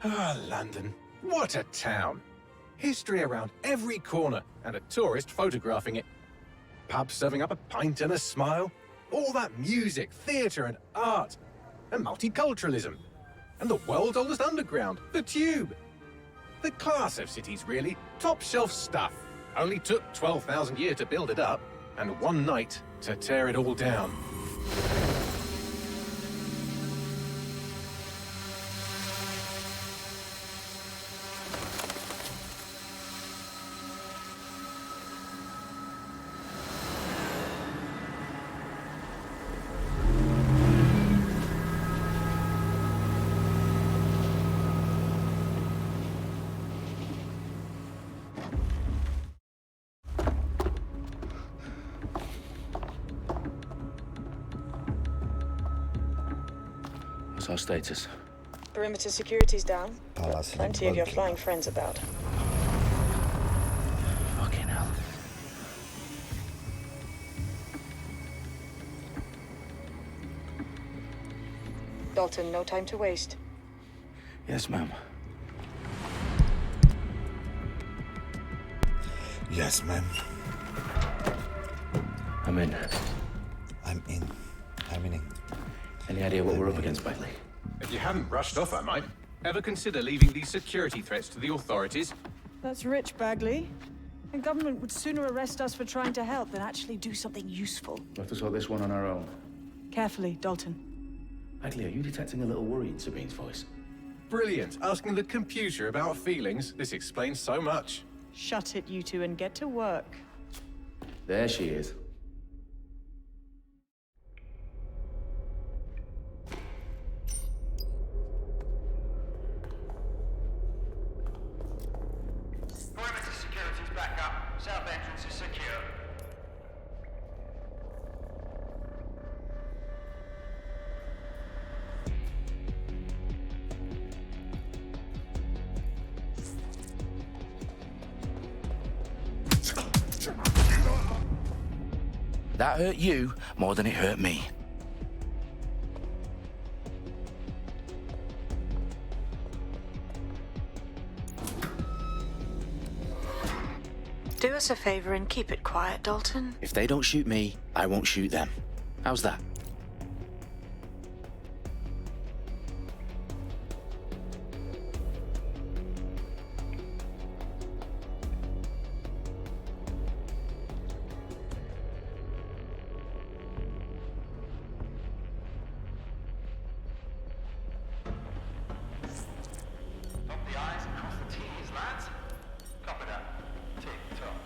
Ah, London. What a town. History around every corner and a tourist photographing it. Pubs serving up a pint and a smile. All that music, theatre and art. And multiculturalism. And the world's oldest underground, the Tube. The class of cities, really. Top shelf stuff. Only took 12,000 years to build it up, and one night to tear it all down. What's our status? Perimeter security's down. Plenty of your flying friends about. Fucking hell. Dalton, no time to waste. Yes, ma'am. Yes, ma'am. I'm in. I'm in. I'm in. Any idea what we're up against, Bagley? If you hadn't rushed off, I might. Ever consider leaving these security threats to the authorities? That's rich, Bagley. The government would sooner arrest us for trying to help than actually do something useful. We'll have to sort this one on our own. Carefully, Dalton. Bagley, are you detecting a little worry in Sabine's voice? Brilliant. Asking the computer about feelings. This explains so much. Shut it, you two, and get to work. There she is. Perimeter security's back up. South entrance is secure. That hurt you more than it hurt me. Do us a favor and keep it quiet, Dalton. If they don't shoot me, I won't shoot them. How's that? Dot the I's and cross the T's, lads. Copy that. Tick-tock.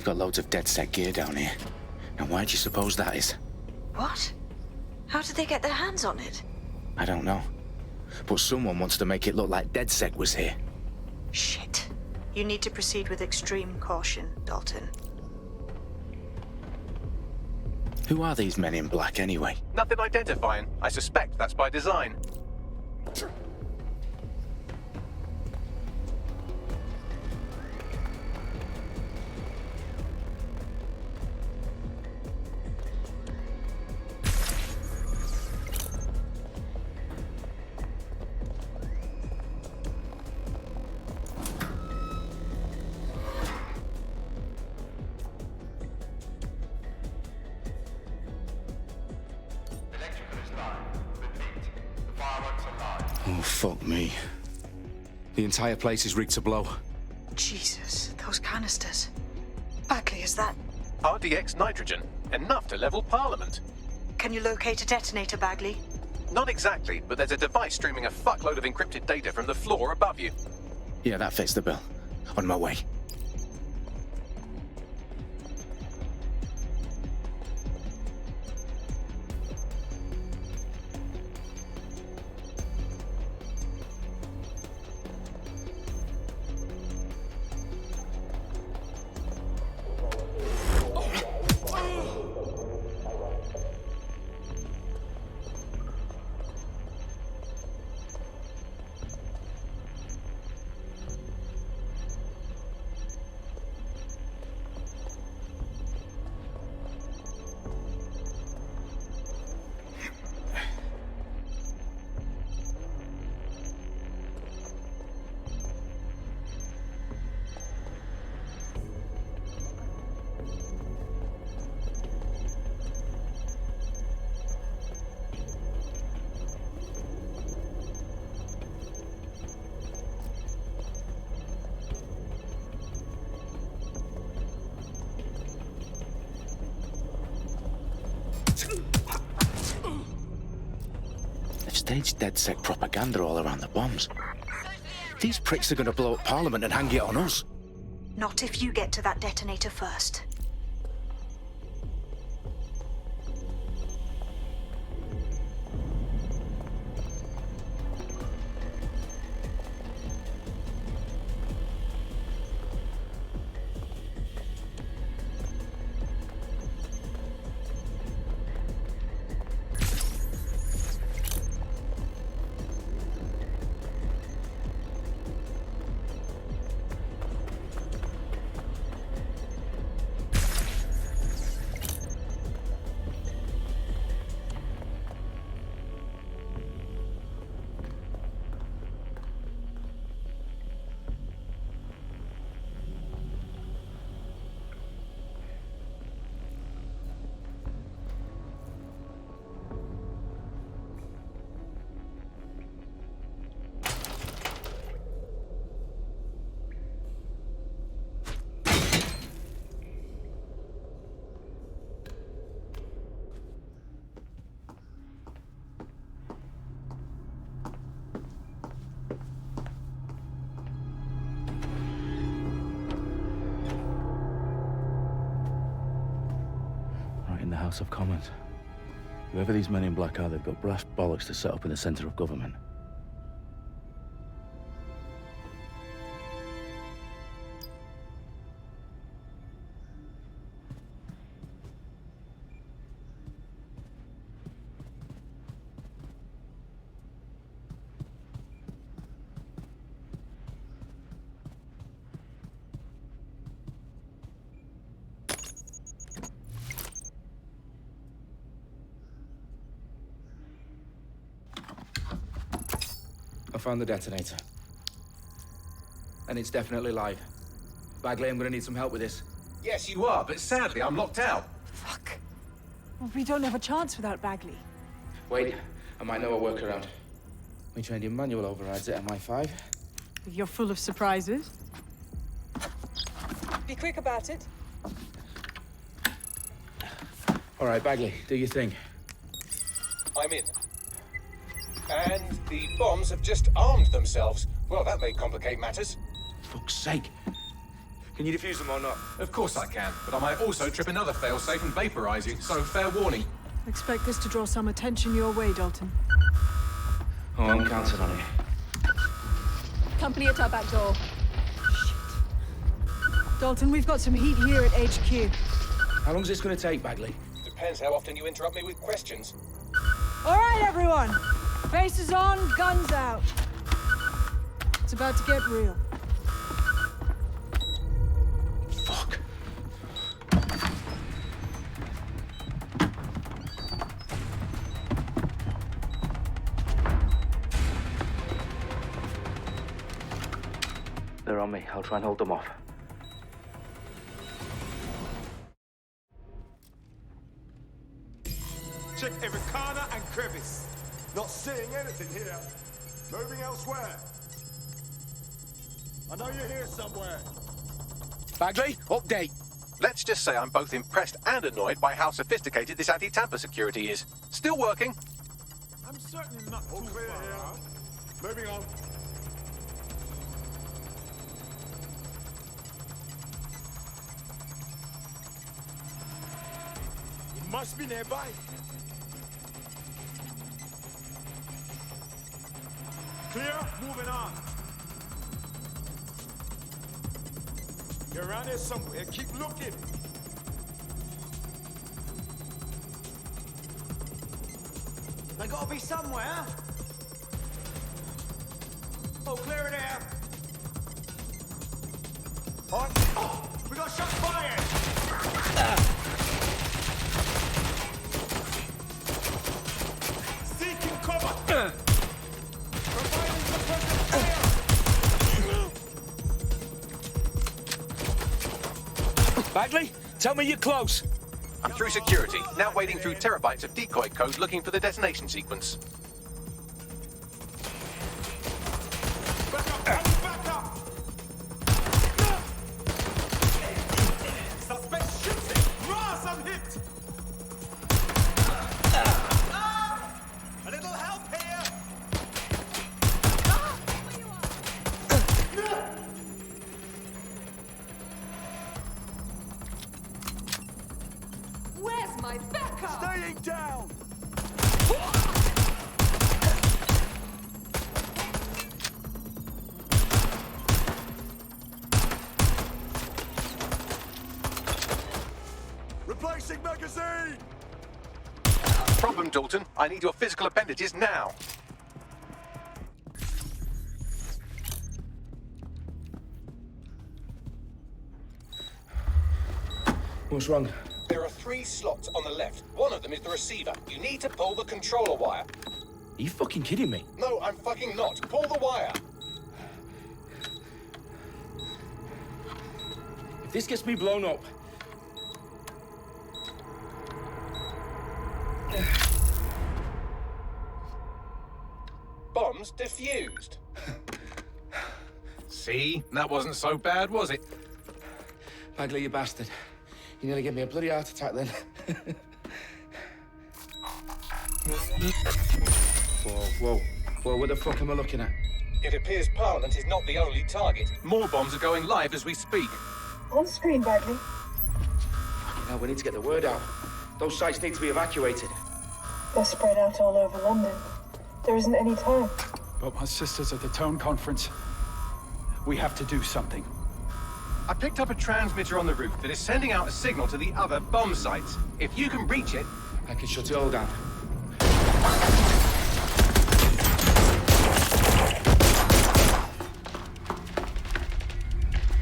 got loads of DedSec gear down here. And why do you suppose that is? What? How did they get their hands on it? I don't know. But someone wants to make it look like DedSec was here. Shit. You need to proceed with extreme caution, Dalton. Who are these men in black anyway? Nothing identifying. I suspect that's by design. Electrical is live. Repeat. The fireworks are live. Oh, fuck me. The entire place is rigged to blow. Jesus, those canisters. Bagley, is that... RDX nitrogen. Enough to level Parliament. Can you locate a detonator, Bagley? Not exactly, but there's a device streaming a fuckload of encrypted data from the floor above you. Yeah, that fits the bill. On my way. They've staged DedSec propaganda all around the bombs. These pricks are going to blow up Parliament and hang it on us. Not if you get to that detonator first. In the House of Commons. Whoever these men in black are, they've got brass bollocks to set up in the centre of government. I found the detonator. And it's definitely live. Bagley, I'm gonna need some help with this. Yes, you are, but sadly I'm locked out. Fuck. Well, we don't have a chance without Bagley. Wait, I might know a workaround. We trained in manual overrides at MI5. You're full of surprises. Be quick about it. All right, Bagley, do your thing. I'm in. And the bombs have just armed themselves. Well, that may complicate matters. Fuck's sake. Can you defuse them or not? Of course I can, but I might also trip another failsafe and vaporize you, so fair warning. Expect this to draw some attention your way, Dalton. Oh, I'm counting on it. Company at our back door. Dalton, we've got some heat here at HQ. How long is this going to take, Bagley? Depends how often you interrupt me with questions. All right, everyone. Faces on, guns out. It's about to get real. Fuck. They're on me. I'll try and hold them off. Check every corner and crevice. Not seeing anything here. Moving elsewhere. I know you're here somewhere. Bagley, update. Let's just say I'm both impressed and annoyed by how sophisticated this anti-tamper security is. Still working. I'm certainly not all clear here. Moving on. It must be nearby. Clear, moving on. You're around here somewhere. Keep looking. They gotta be somewhere. Oh, clear it air. On. Oh, we got shots fired. Seeking cover. Providing suppressive fire. Bagley, tell me you're close. I'm through security, now wading through terabytes of decoy code looking for the detonation sequence. Back up, back up. Suspect shooting. Ross, I'm hit. A little help here. Where's my backup? Staying down. Replacing magazine. Problem, Dalton. I need your physical appendages now. What's wrong? There are 3 slots on the left. One of them is the receiver. You need to pull the controller wire. Are you fucking kidding me? No, I'm fucking not. Pull the wire. If this gets me blown up... Bombs defused. See? That wasn't so bad, was it? Bagley, you bastard. You nearly gave me a bloody heart attack then. Whoa. What the fuck am I looking at? It appears Parliament is not the only target. More bombs are going live as we speak. On screen, Bagley. Now we need to get the word out. Those sites need to be evacuated. They're spread out all over London. There isn't any time. But my sister's at the town conference. We have to do something. I picked up a transmitter on the roof that is sending out a signal to the other bomb sites. If you can reach it... I can shut it all down.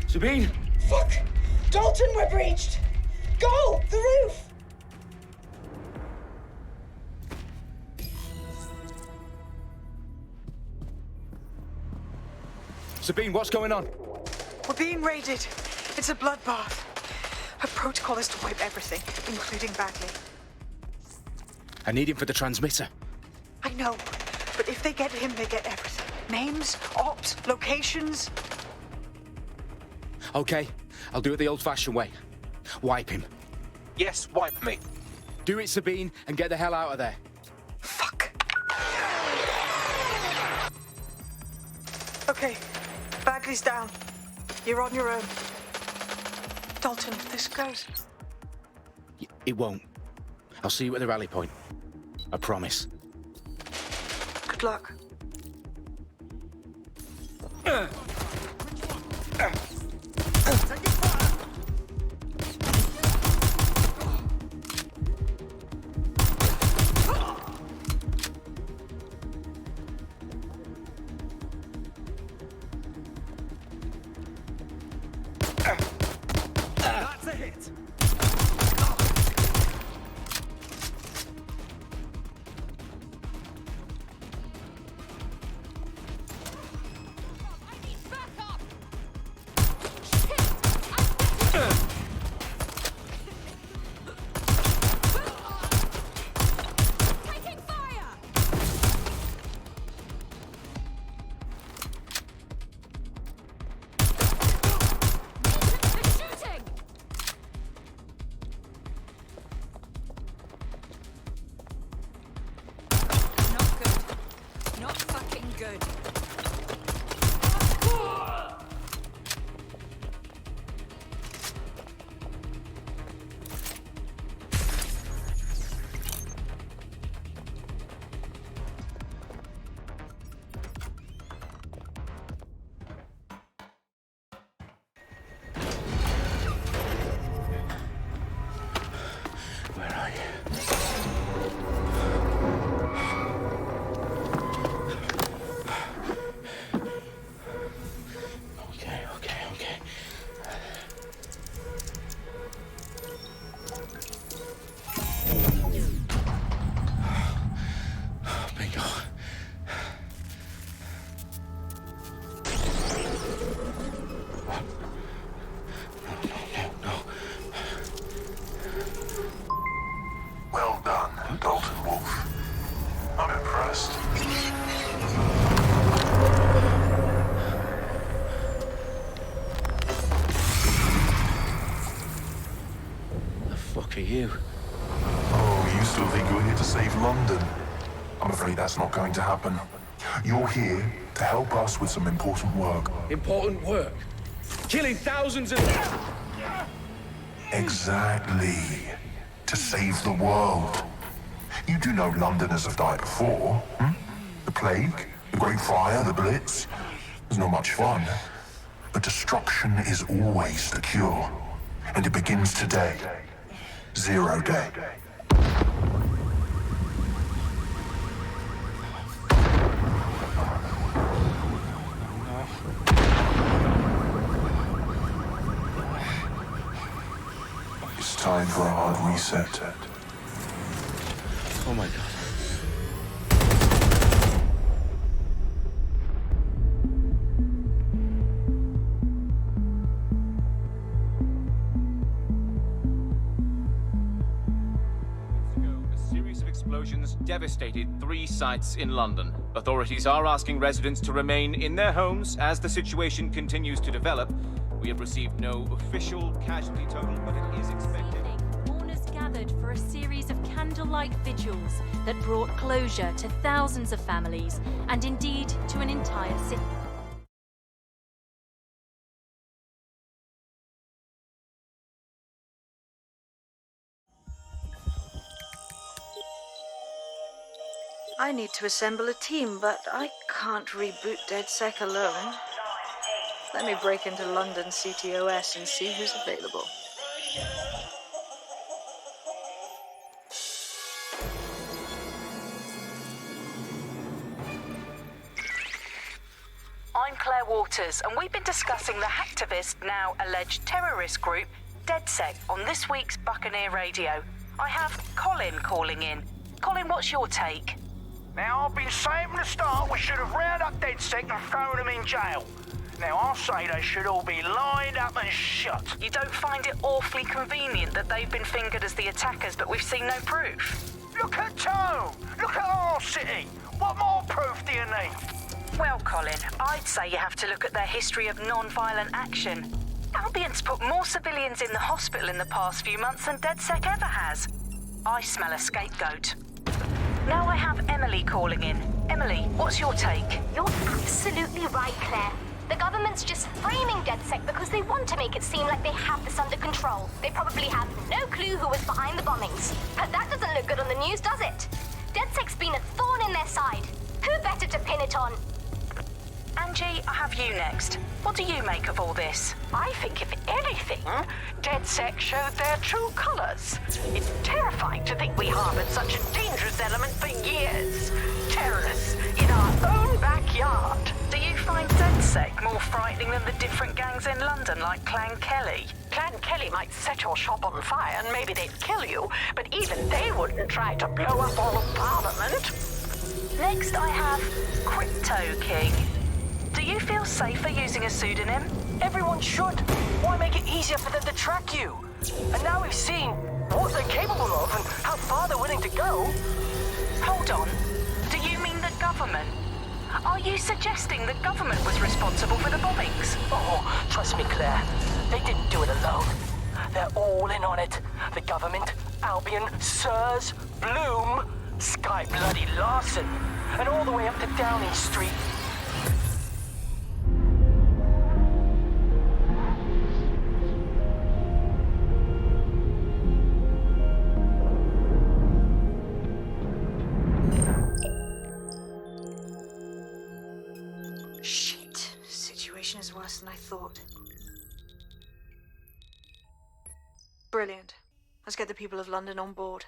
Sabine! Fuck! Dalton, we're breached! Go! The roof! Sabine, what's going on? We're being raided. It's a bloodbath. Her protocol is to wipe everything, including Bagley. I need him for the transmitter. I know, but if they get him, they get everything. Names, ops, locations. Okay, I'll do it the old-fashioned way. Wipe him. Yes, wipe me. Do it, Sabine, and get the hell out of there. Fuck. Okay, Bagley's down. You're on your own. Dalton, this goes. It won't. I'll see you at the rally point. I promise. Good luck. That's a hit. I need backup! Taking fire! They're shooting! Not good. Not fucking good. Where are you? Okay. Bingo. No. Well done, Dalton Wolf. I'm impressed. The fuck are you? Oh, you still think you're here to save London? I'm afraid that's not going to happen. You're here to help us with some important work. Important work. Killing thousands of... Exactly. To save the world. You do know Londoners have died before, hmm? The plague, the Great Fire, the Blitz. It's not much fun. But destruction is always the cure. And it begins today. 0 day. It's time for a hard reset. Oh my God. A series of explosions devastated 3 sites in London. Authorities are asking residents to remain in their homes as the situation continues to develop. We have received no official casualty total, but it is expected. Mourners gathered for a series of candlelight vigils that brought closure to thousands of families and indeed to an entire city. I need to assemble a team, but I can't reboot DedSec alone. Let me break into London CTOS and see who's available. I'm Claire Waters, and we've been discussing the hacktivist, now alleged terrorist group, DedSec, on this week's Buccaneer Radio. I have Colin calling in. Colin, what's your take? Now, I've been saying from the start we should have rounded up DedSec and thrown them in jail. Now, I'll say they should all be lined up and shot. You don't find it awfully convenient that they've been fingered as the attackers, but we've seen no proof? Look at Tone! Look at our city! What more proof do you need? Well, Colin, I'd say you have to look at their history of non-violent action. Albion's put more civilians in the hospital in the past few months than DedSec ever has. I smell a scapegoat. Now I have Emily calling in. Emily, what's your take? You're absolutely right, Claire. The government's just framing DedSec because they want to make it seem like they have this under control. They probably have no clue who was behind the bombings. But that doesn't look good on the news, does it? DedSec's been a thorn in their side. Who better to pin it on? Angie, I have you next. What do you make of all this? I think, if anything, DedSec showed their true colors. It's terrifying to think we harbored such a dangerous element for years. Terrorists in our own backyard. Do you find DedSec more frightening than the different gangs in London, like Clan Kelly? Clan Kelly might set your shop on fire and maybe they'd kill you, but even they wouldn't try to blow up all of Parliament. Next, I have Crypto King. Do you feel safer using a pseudonym? Everyone should. Why make it easier for them to track you? And now we've seen what they're capable of and how far they're willing to go. Hold on. Do you mean the government? Are you suggesting the government was responsible for the bombings? Oh, trust me, Claire. They didn't do it alone. They're all in on it. The government, Albion, Sirs, Bloom, Sky Bloody Larson, and all the way up to Downing Street. Shit. Situation is worse than I thought. Brilliant. Let's get the people of London on board.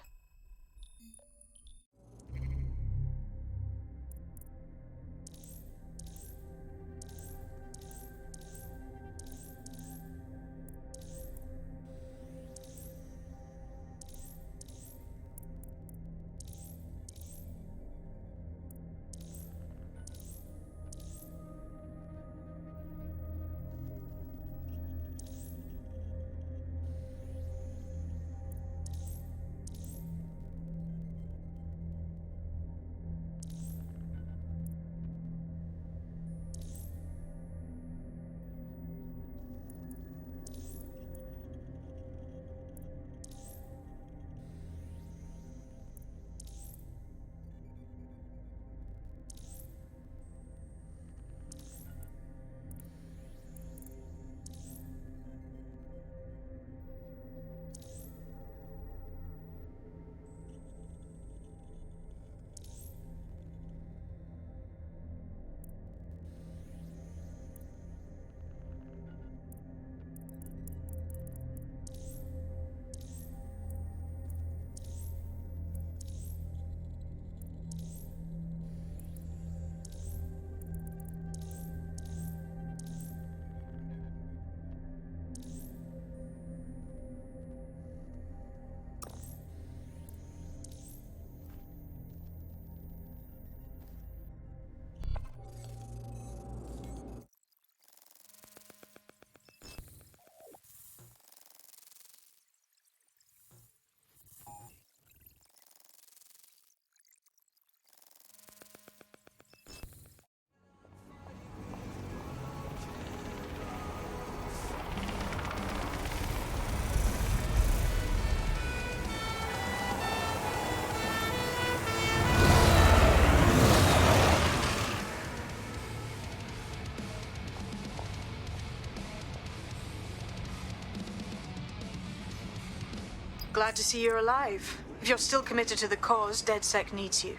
Glad to see you're alive. If you're still committed to the cause, DedSec needs you.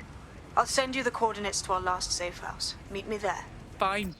I'll send you the coordinates to our last safe house. Meet me there. Fine.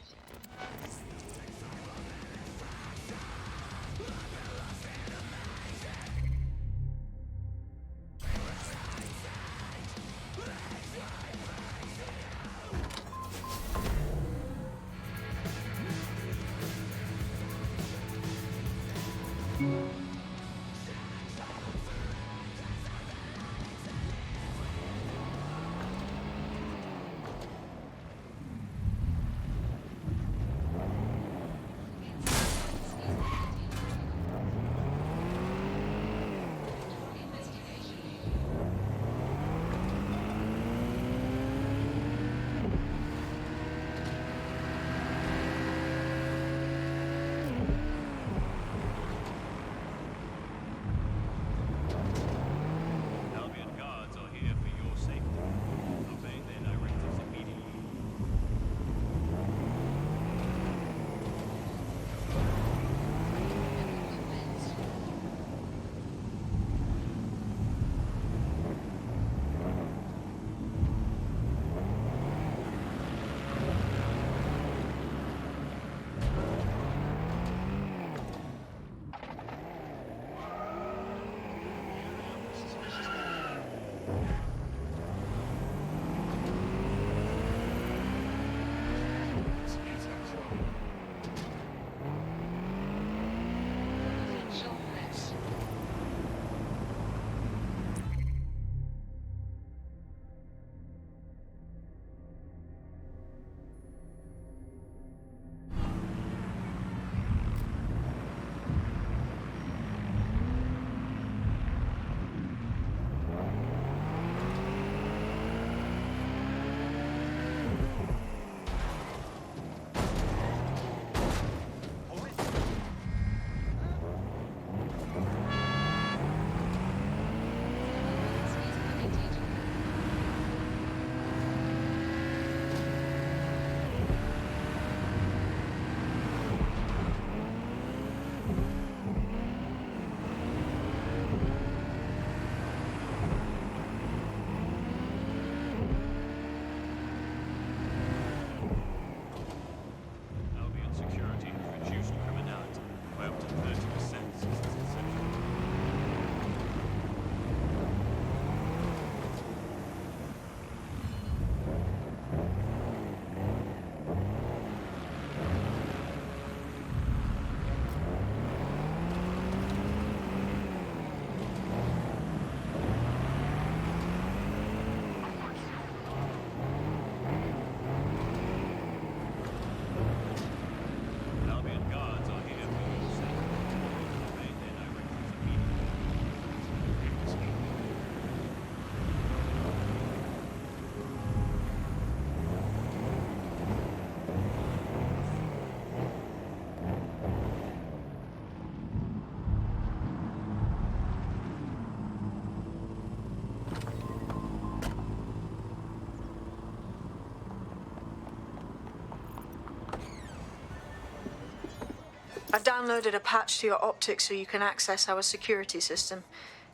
I've downloaded a patch to your optics so you can access our security system.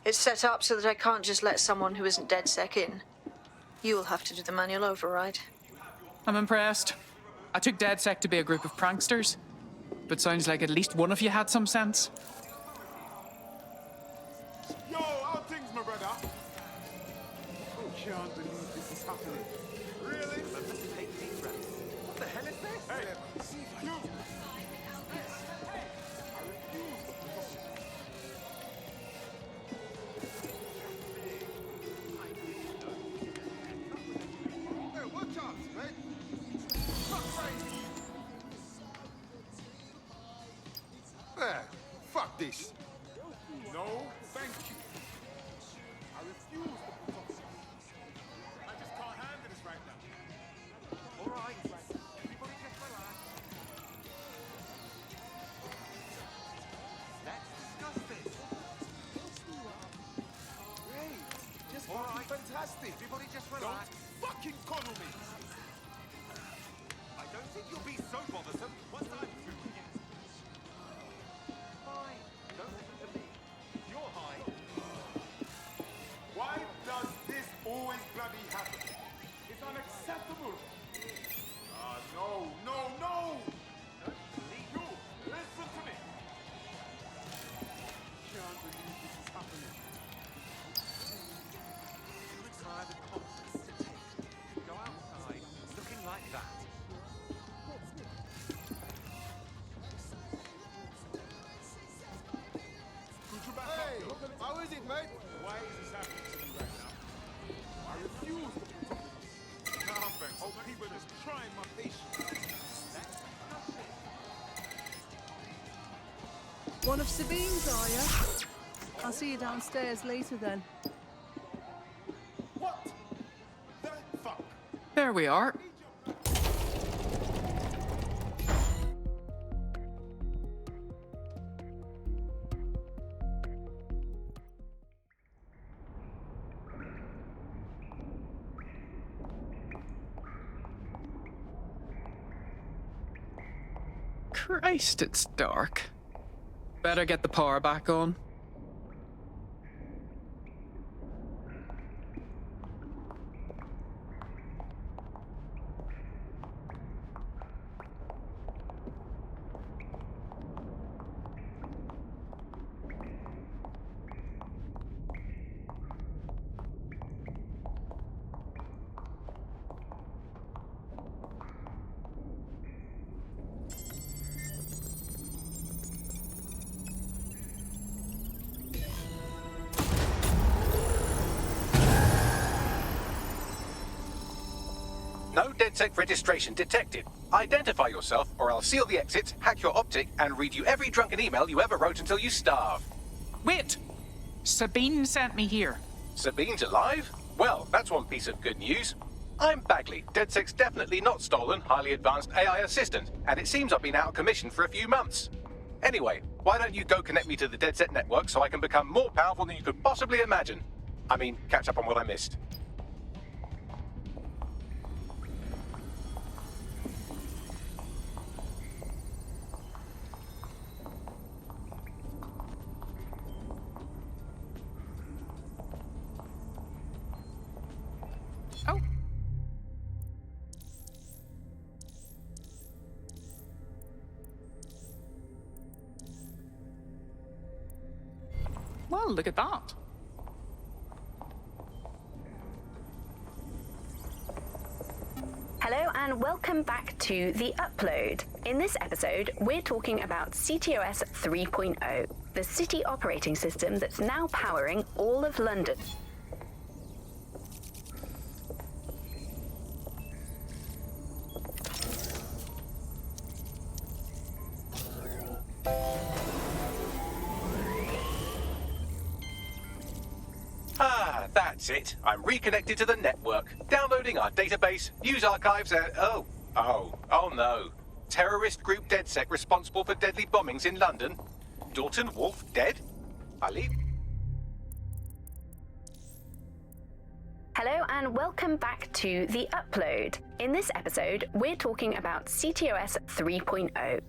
It's set up so that I can't just let someone who isn't DedSec in. You'll have to do the manual override. I'm impressed. I took DedSec to be a group of pranksters, but sounds like at least one of you had some sense. Yo, how things, my brother? I can't believe this is happening. Really? What the hell is this? Hey, you! Hey, watch out, mate! Fuck right! There, fuck this! No, thank you. I refuse to put up with this. I just can't handle this right now. All right, everybody just relax. Let's discuss this. Great, just fucking fantastic. Everybody just relax. Don't fucking coddle me. I don't think you'll be so bothersome once I'm through with you. Fine, don't listen to me. You're high. Why does this always bloody happen? It's unacceptable. No, no, no! You, listen to me. Can't believe this is happening. Too tired of conference to take. Go outside looking like that. Hey, how is it, mate? Why is this happening to me right now? I refuse to put up with this. Nah, thanks. Oh, people are just trying my patience. One of Sabine's, are you? I'll see you downstairs later then. What the fuck? There we are. Christ, it's dark. Better get the power back on. DedSec registration detected. Identify yourself, or I'll seal the exits, hack your optic, and read you every drunken email you ever wrote until you starve. Wait! Sabine sent me here. Sabine's alive? Well, that's one piece of good news. I'm Bagley, DedSec's definitely not stolen, highly advanced AI assistant, and it seems I've been out of commission for a few months. Anyway, why don't you go connect me to the DedSec network so I can become more powerful than you could possibly imagine? I mean, catch up on what I missed. Oh. Well, look at that. Hello and welcome back to The Upload. In this episode, we're talking about CTOS 3.0, the city operating system that's now powering all of London. Ah, that's it. I'm reconnected to the network, downloading our database, news archives, and oh no. Terrorist group DedSec responsible for deadly bombings in London. Dalton Wolf dead? Ali? Hello and welcome back to The Upload. In this episode, we're talking about CTOS 3.0.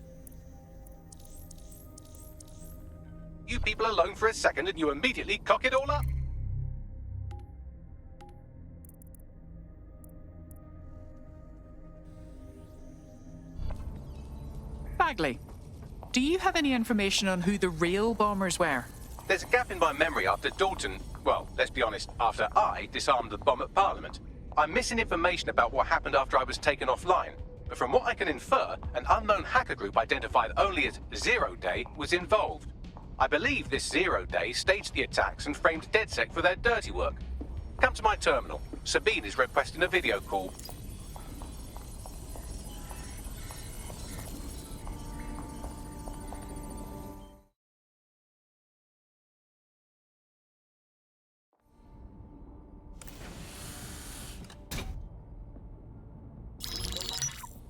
You people alone for a second and you immediately cock it all up? Bagley, do you have any information on who the real bombers were? There's a gap in my memory after Dalton, well, let's be honest, after I disarmed the bomb at Parliament. I'm missing information about what happened after I was taken offline. But from what I can infer, an unknown hacker group identified only as Zero Day was involved. I believe this Zero Day staged the attacks and framed DedSec for their dirty work. Come to my terminal. Sabine is requesting a video call.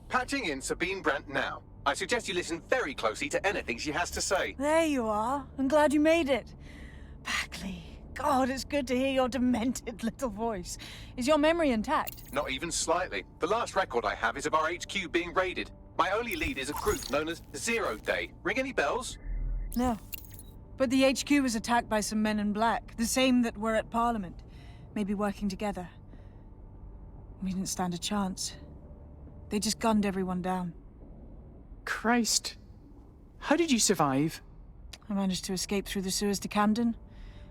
Patching in Sabine Brandt now. I suggest you listen very closely to anything she has to say. There you are. I'm glad you made it. Bagley. God, it's good to hear your demented little voice. Is your memory intact? Not even slightly. The last record I have is of our HQ being raided. My only lead is a group known as Zero Day. Ring any bells? No. But the HQ was attacked by some men in black, the same that were at Parliament. Maybe working together. We didn't stand a chance. They just gunned everyone down. Christ. How did you survive? I managed to escape through the sewers to Camden.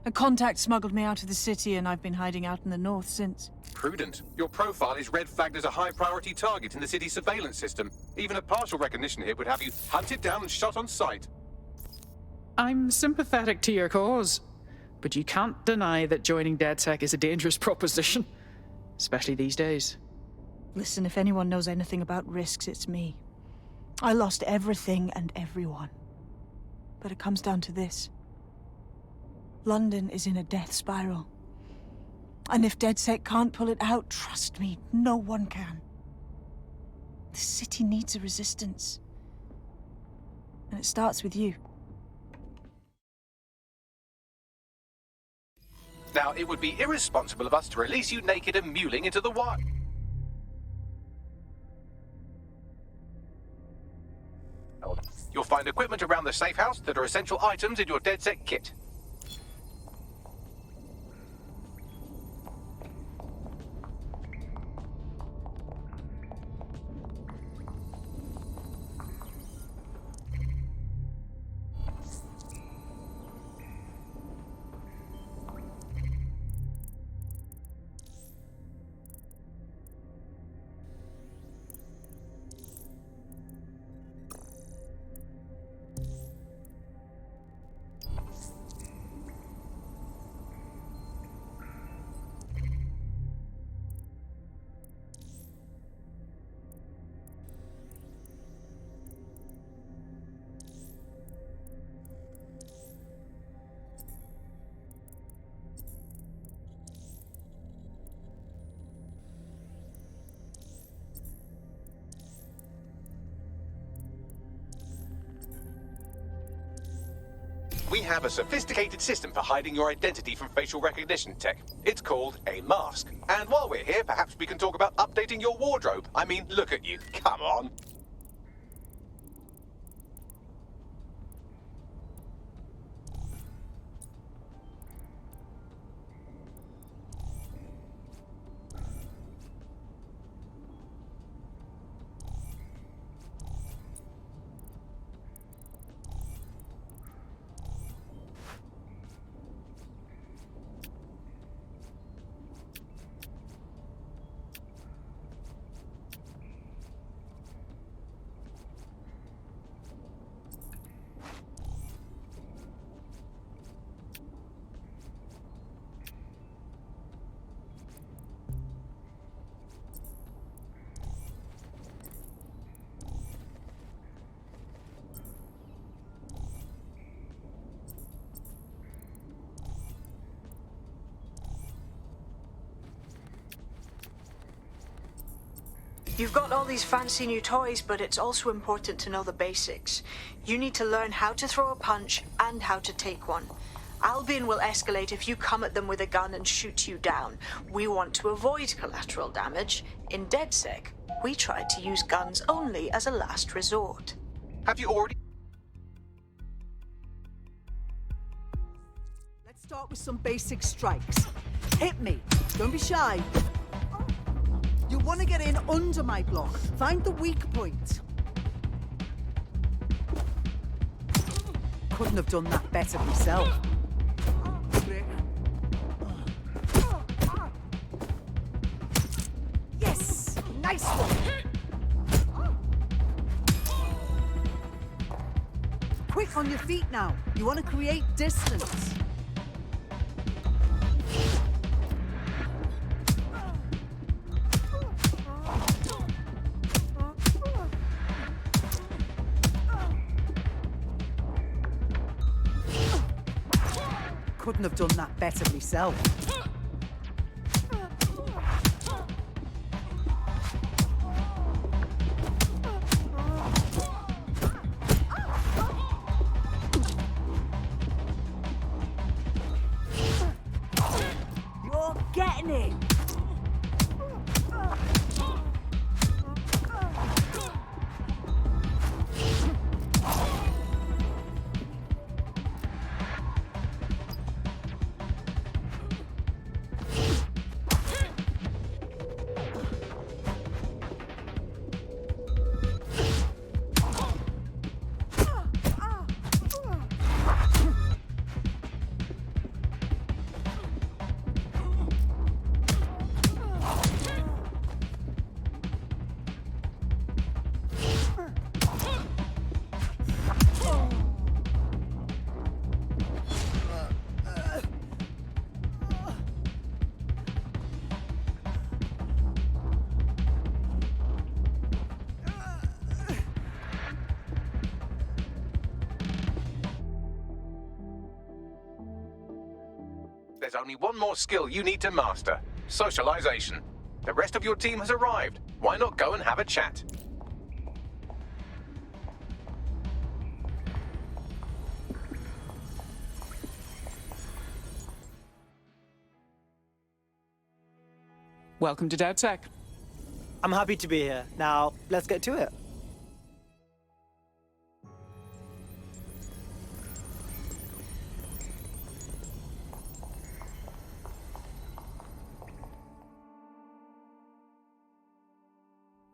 A contact smuggled me out of the city, and I've been hiding out in the north since. Prudent. Your profile is red flagged as a high-priority target in the city's surveillance system. Even a partial recognition hit would have you hunted down and shot on sight. I'm sympathetic to your cause, but you can't deny that joining DedSec is a dangerous proposition, especially these days. Listen, if anyone knows anything about risks, it's me. I lost everything and everyone. But it comes down to this. London is in a death spiral. And if DedSec can't pull it out, trust me, no one can. The city needs a resistance. And it starts with you. Now, it would be irresponsible of us to release you naked and mewling into the wild. You'll find equipment around the safe house that are essential items in your DedSec kit. We have a sophisticated system for hiding your identity from facial recognition tech. It's called a mask. And while we're here, perhaps we can talk about updating your wardrobe. I mean, look at you. Come on. You've got all these fancy new toys, but it's also important to know the basics. You need to learn how to throw a punch and how to take one. Albion will escalate if you come at them with a gun and shoot you down. We want to avoid collateral damage. In DedSec, we try to use guns only as a last resort. Have you already... Let's start with some basic strikes. Hit me. Don't be shy. You want to get in under my block. Find the weak point. Couldn't have done that better myself. Yes! Nice one! Quick on your feet now. You want to create distance. Couldn't have done that better myself. You're getting it! There's only one more skill you need to master. Socialization. The rest of your team has arrived. Why not go and have a chat? Welcome to DedSec. I'm happy to be here. Now, let's get to it.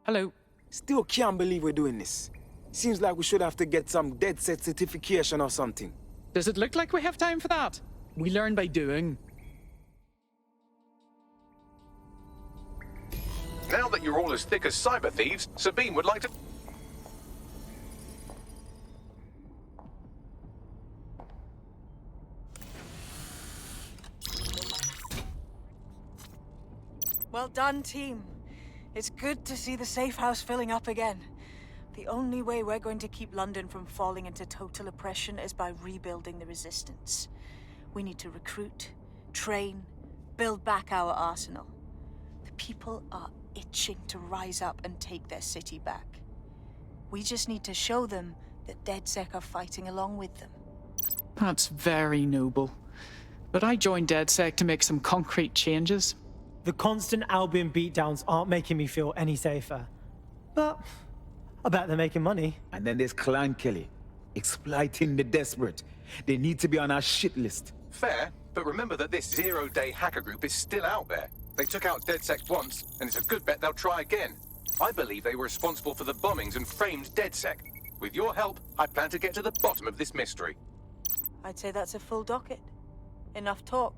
Hello. Still can't believe we're doing this. Seems like we should have to get some DedSec certification or something. Does it look like we have time for that? We learn by doing. Now that you're all as thick as cyber thieves, Sabine would like to... Well done, team. It's good to see the safe house filling up again. The only way we're going to keep London from falling into total oppression is by rebuilding the resistance. We need to recruit, train, build back our arsenal. The people are itching to rise up and take their city back. We just need to show them that DedSec are fighting along with them. That's very noble. But I joined DedSec to make some concrete changes. The constant Albion beatdowns aren't making me feel any safer. But I bet they're making money. And then there's Clan Kelly, exploiting the desperate. They need to be on our shit list. Fair, but remember that this zero-day hacker group is still out there. They took out DedSec once, and it's a good bet they'll try again. I believe they were responsible for the bombings and framed DedSec. With your help, I plan to get to the bottom of this mystery. I'd say that's a full docket. Enough talk.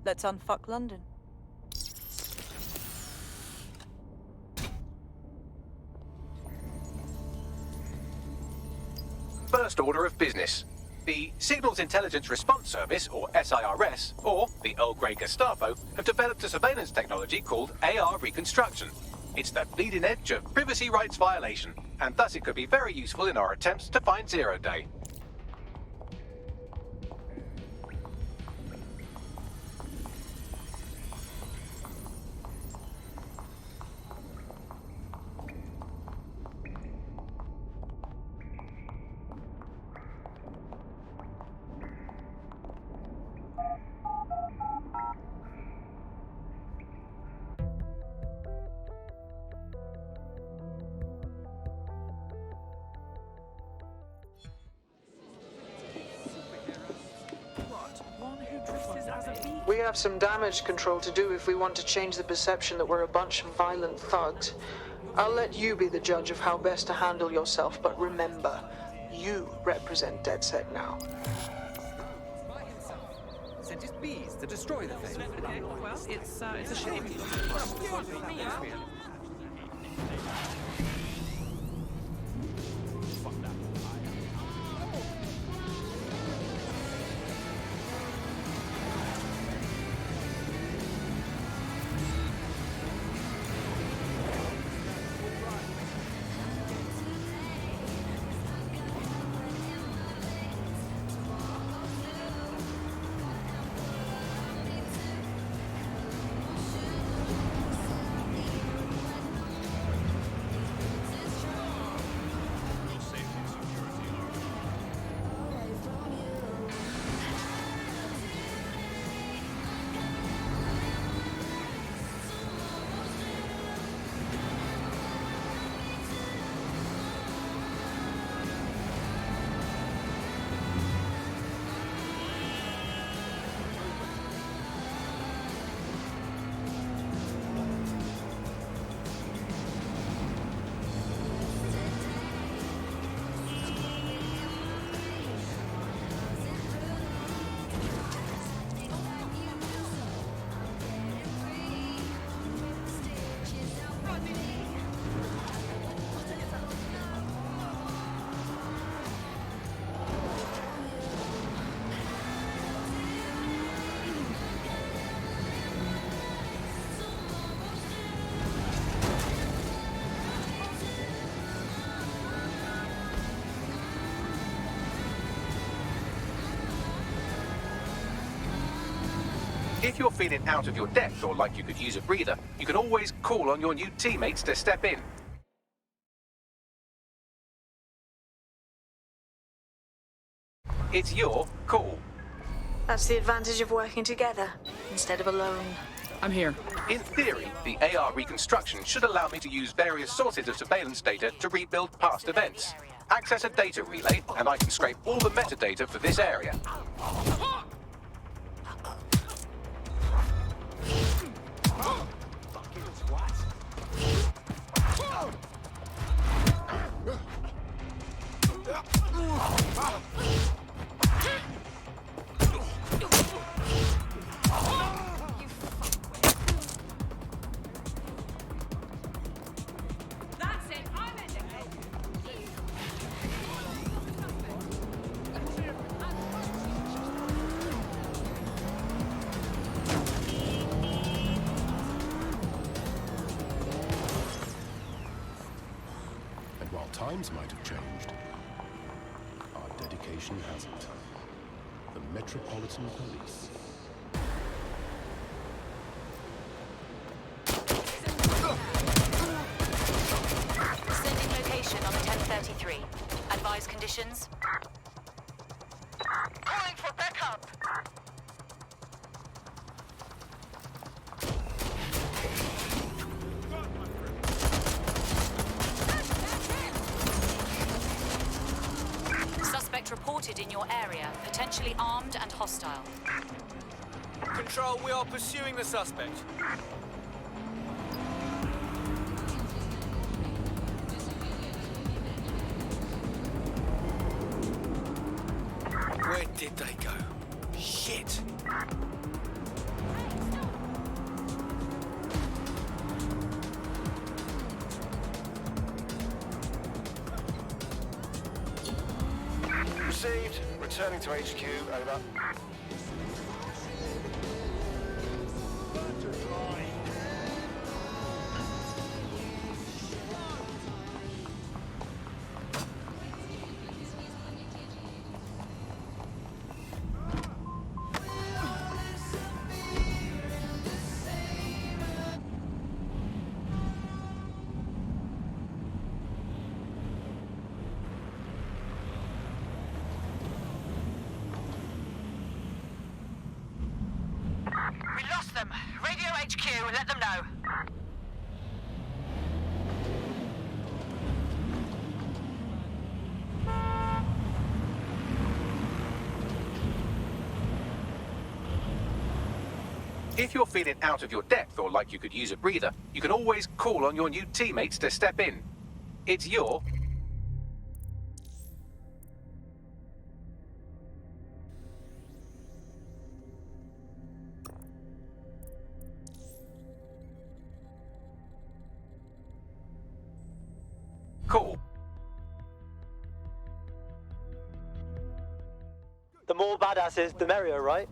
Let's unfuck London. First order of business. The Signals Intelligence Response Service, or SIRS, or the Earl Grey Gestapo, have developed a surveillance technology called AR Reconstruction. It's the bleeding edge of privacy rights violation, and thus it could be very useful in our attempts to find Zero Day. We have some damage control to do if we want to change the perception that we're a bunch of violent thugs. I'll let you be the judge of how best to handle yourself, but remember, you represent DedSec now. Sent his bees to destroy the thing. Well, it's a shame. If you're feeling out of your depth or like you could use a breather, you can always call on your new teammates to step in. It's your call. That's the advantage of working together, instead of alone. I'm here. In theory, the AR reconstruction should allow me to use various sources of surveillance data to rebuild past events. Access a data relay, and I can scrape all the metadata for this area. Times might have changed. Our dedication hasn't. The Metropolitan Police. Sending location on 1033. Advise conditions. hub. Suspect reported in your area, potentially armed and hostile. Control, we are pursuing the suspect. Where did they go? Shit! Received. Returning to HQ. Over. We lost them. Radio HQ, let them know. If you're feeling out of your depth or like you could use a breather, you can always call on your new teammates to step in. It's your... call. The more badasses, the merrier, right?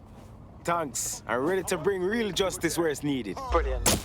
Thanks. I'm ready to bring real justice where it's needed. Brilliant.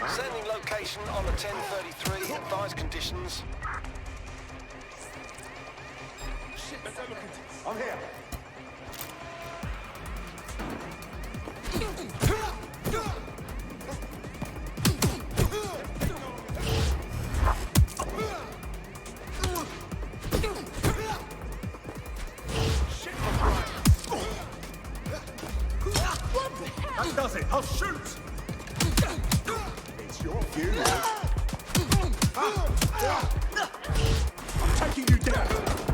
Sending location on the 1033. Advised conditions. Shit, let's have a look into this. I'm here. That does it. I'll shoot. It's your funeral. I'm taking you down.